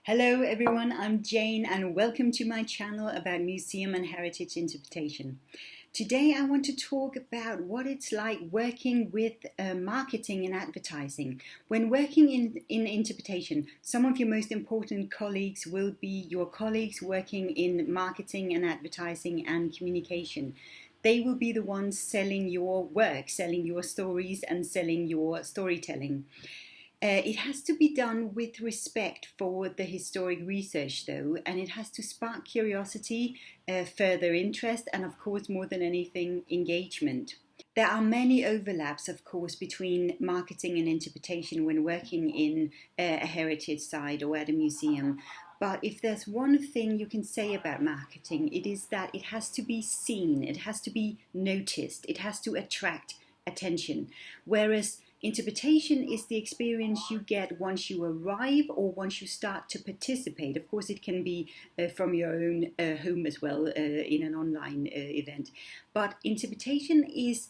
Hello everyone, I'm Jane and welcome to my channel about museum and heritage interpretation. Today I want to talk about what it's like working with marketing and advertising. When working in interpretation, some of your most important colleagues will be your colleagues working in marketing and advertising and communication. They will be the ones selling your work, selling your stories and selling your storytelling. It has to be done with respect for the historic research though, and it has to spark curiosity, further interest, and of course, more than anything, engagement. There are many overlaps, of course, between marketing and interpretation when working in a heritage site or at a museum. But if there's one thing you can say about marketing, it is that it has to be seen, it has to be noticed, it has to attract attention. Whereas interpretation is the experience you get once you arrive or once you start to participate. Of course, it can be from your own home as well in an online event. But interpretation is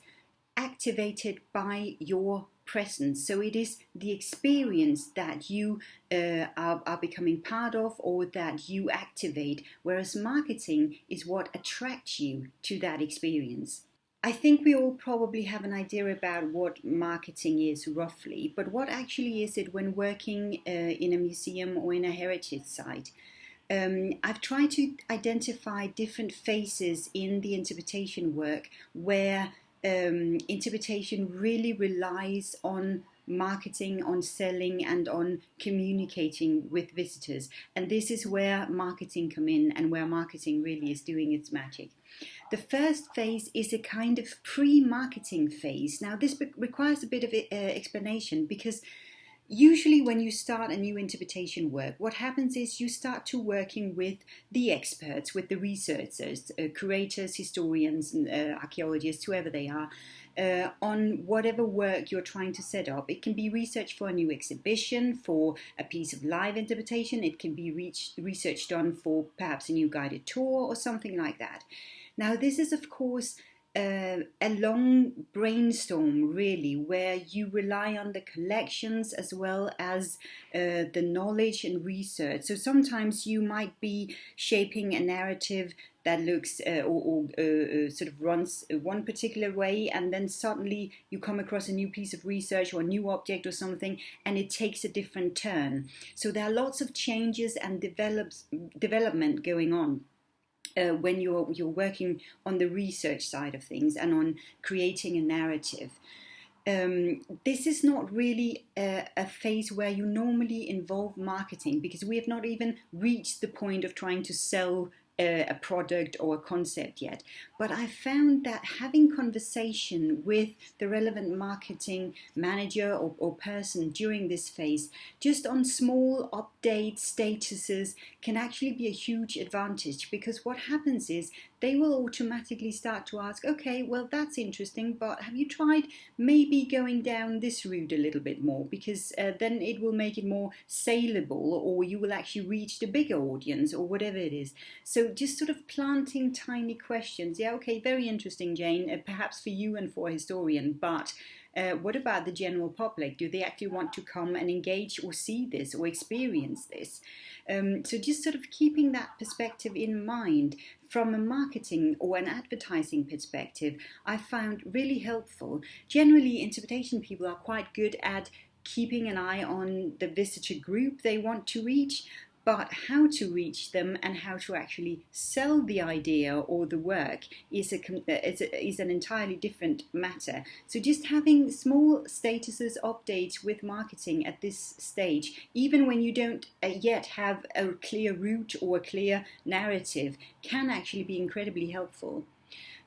activated by your presence. So it is the experience that you are becoming part of or that you activate, whereas marketing is what attracts you to that experience. I think we all probably have an idea about what marketing is roughly, but what actually is it when working in a museum or in a heritage site? I've tried to identify different phases in the interpretation work where interpretation really relies on marketing, on selling, and on communicating with visitors. And this is where marketing come in and where marketing really is doing its magic. The first phase is a kind of pre-marketing phase. Now this requires a bit of explanation because usually when you start a new interpretation work, what happens is you start to working with the experts, with the researchers, curators, historians, archaeologists, whoever they are, on whatever work you're trying to set up. It can be research for a new exhibition, for a piece of live interpretation. It can be research done for perhaps a new guided tour or something like that. Now this is of course a long brainstorm really, where you rely on the collections as well as the knowledge and research. So sometimes you might be shaping a narrative that looks sort of runs one particular way, and then suddenly you come across a new piece of research or a new object or something, and it takes a different turn. So there are lots of changes and development going on. When you're working on the research side of things and on creating a narrative. This is not really a phase where you normally involve marketing, because we have not even reached the point of trying to sell a product or a concept yet. But I found that having conversation with the relevant marketing manager or person during this phase, just on small updates, statuses, can actually be a huge advantage, because what happens is they will automatically start to ask, okay, well, that's interesting, but have you tried maybe going down this route a little bit more? Because then it will make it more saleable, or you will actually reach the bigger audience, or whatever it is. So just sort of planting tiny questions. Yeah, okay, very interesting, Jane, perhaps for you and for a historian, but what about the general public? Do they actually want to come and engage or see this or experience this? So just sort of keeping that perspective in mind from a marketing or an advertising perspective, I found really helpful. Generally, interpretation people are quite good at keeping an eye on the visitor group they want to reach, but how to reach them and how to actually sell the idea or the work is an entirely different matter. So just having small statuses, updates with marketing at this stage, even when you don't yet have a clear route or a clear narrative, can actually be incredibly helpful.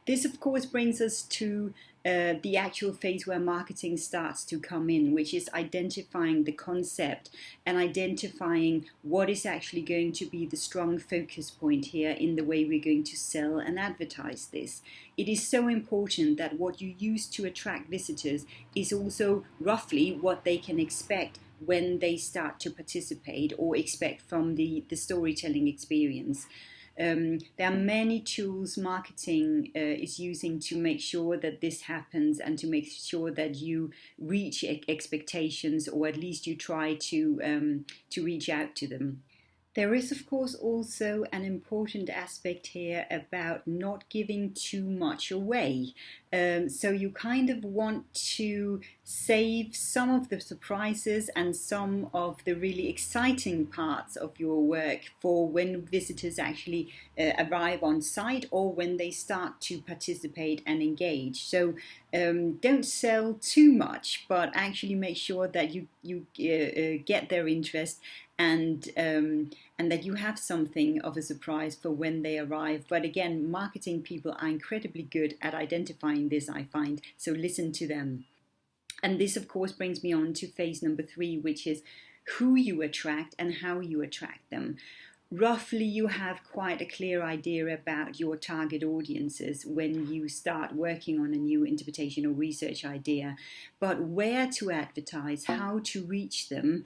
This, of course, brings us to the actual phase where marketing starts to come in, which is identifying the concept and identifying what is actually going to be the strong focus point here in the way we're going to sell and advertise this. It is so important that what you use to attract visitors is also roughly what they can expect when they start to participate or expect from the storytelling experience. There are many tools marketing is using to make sure that this happens and to make sure that you reach expectations, or at least you try to reach out to them. There is, of course, also an important aspect here about not giving too much away. So you kind of want to save some of the surprises and some of the really exciting parts of your work for when visitors actually arrive on site or when they start to participate and engage. So don't sell too much, but actually make sure that you get their interest and that you have something of a surprise for when they arrive. But again, marketing people are incredibly good at identifying this, I find, so listen to them. And this, of course, brings me on to phase number 3, which is who you attract and how you attract them. Roughly, you have quite a clear idea about your target audiences when you start working on a new interpretation or research idea. But where to advertise, how to reach them,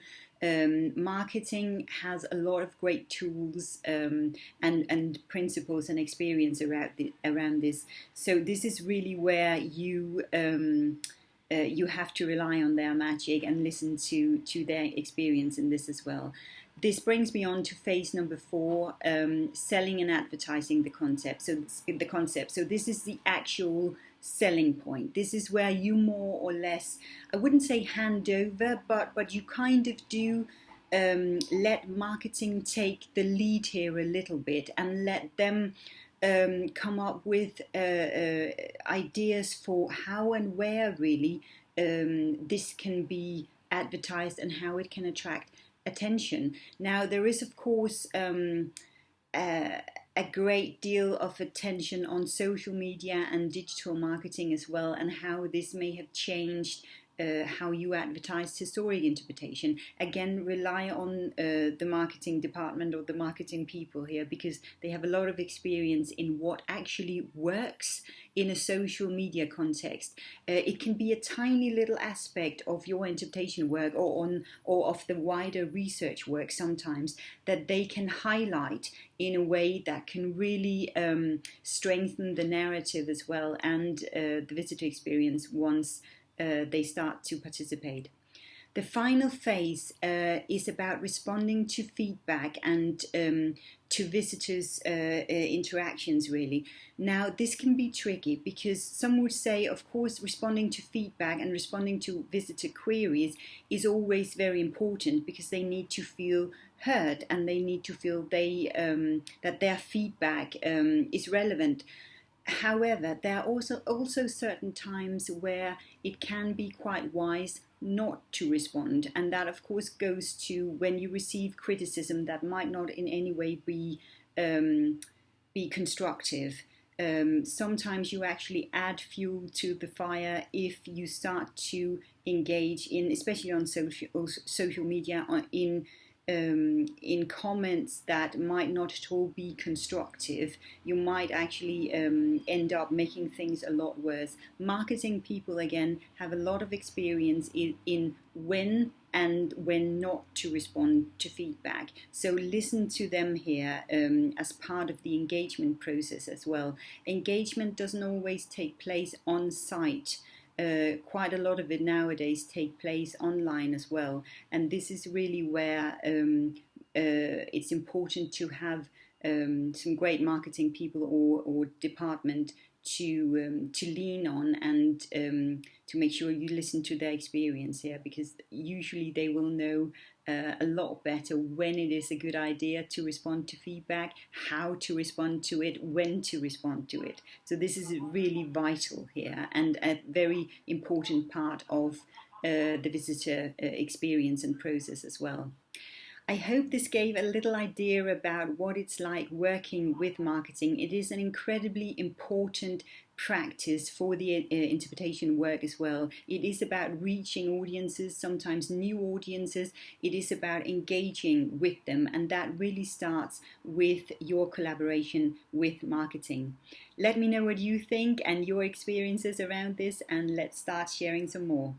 marketing has a lot of great tools and principles and experience around this. So this is really where you have to rely on their magic and listen to their experience in this as well. This brings me on to phase number 4, selling and advertising the concept. So this is the actual selling point. This is where you more or less, I wouldn't say hand over, but you kind of do let marketing take the lead here a little bit and let them come up with ideas for how and where really this can be advertised and how it can attract attention. Now, there is, of course, a great deal of attention on social media and digital marketing as well, and how this may have changed how you advertise historic interpretation. Again, rely on the marketing department or the marketing people here, because they have a lot of experience in what actually works in a social media context. It can be a tiny little aspect of your interpretation work or of the wider research work sometimes that they can highlight in a way that can really strengthen the narrative as well and the visitor experience once they start to participate. The final phase is about responding to feedback and to visitors' interactions, really. Now, this can be tricky because some would say, of course, responding to feedback and responding to visitor queries is always very important because they need to feel heard and they need to feel that their feedback is relevant. However, there are also certain times where it can be quite wise not to respond, and that of course goes to when you receive criticism that might not in any way be constructive. Sometimes you actually add fuel to the fire if you start to engage in, especially on social media, in comments that might not at all be constructive. You might actually end up making things a lot worse. Marketing people, again, have a lot of experience in when and when not to respond to feedback. So listen to them here as part of the engagement process as well. Engagement doesn't always take place on site. Quite a lot of it nowadays take place online as well, and this is really where it's important to have some great marketing people or department to lean on and to make sure you listen to their experience here, because usually they will know a lot better when it is a good idea to respond to feedback, how to respond to it, when to respond to it. So this is really vital here and a very important part of the visitor experience and process as well. I hope this gave a little idea about what it's like working with marketing. It is an incredibly important practice for the interpretation work as well. It is about reaching audiences, sometimes new audiences. It is about engaging with them, and that really starts with your collaboration with marketing. Let me know what you think and your experiences around this, and let's start sharing some more.